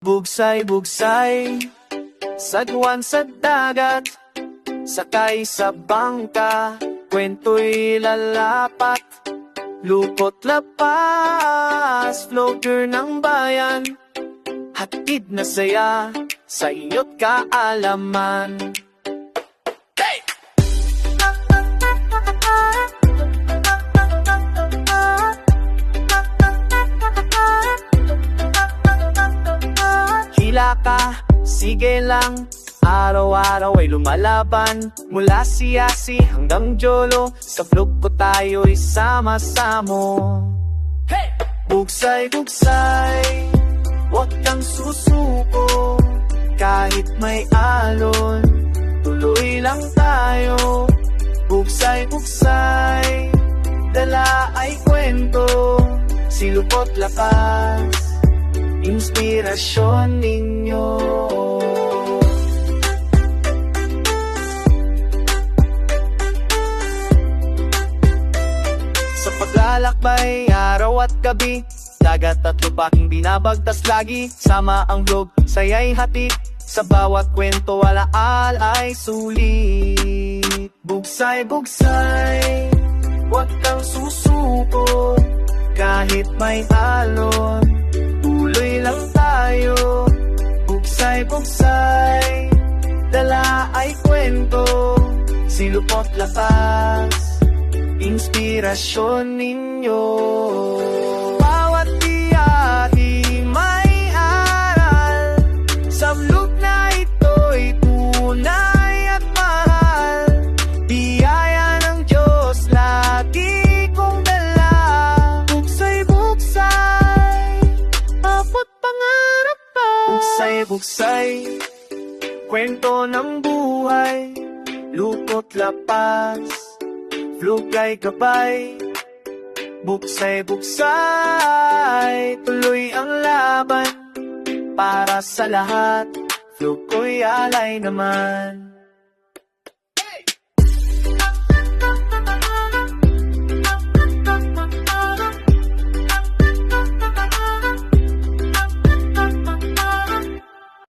Bugsay-bugsay, sagwan sa dagat, sakay sa bangka, kwento'y lalapat, lupot lapas, floater ng bayan, hatid na saya, sa iyo't kaalaman. Hila ka, sige lang, araw-araw ay lumalaban, mula Siyasi hanggang Jolo, sa vlog ko tayo'y sama-samo. Hey! Bugsay-bugsay, huwag kang susuko, kahit may alon, tuloy lang tayo. Bugsay-bugsay, dala ay kwento, silupot lakas, inspirasyon ninyo. Sa paglalakbay, araw at gabi, dagat at lupaking binabagtas lagi, sama ang vlog, saya'y hatid, sa bawat kwento alaal ay sulit. Bugsay-bugsay, huwag kang susuko, kahit may alon, tuloy lang tayo. Bugsay-bugsay, dala ay kwento, silupot lakas, inspirasyon ninyo. Bawat biyahe may aral, sa vlog na ito'y tunay at mahal, biyaya ng Diyos lagi kong dala. Bugsay-bugsay, abot pangarap pa. Bugsay-bugsay, kwento ng buhay, lupot lapas, vlog ay gabay. Bugsay-bugsay, tuloy ang laban, para sa lahat, vlog ko'y alay naman.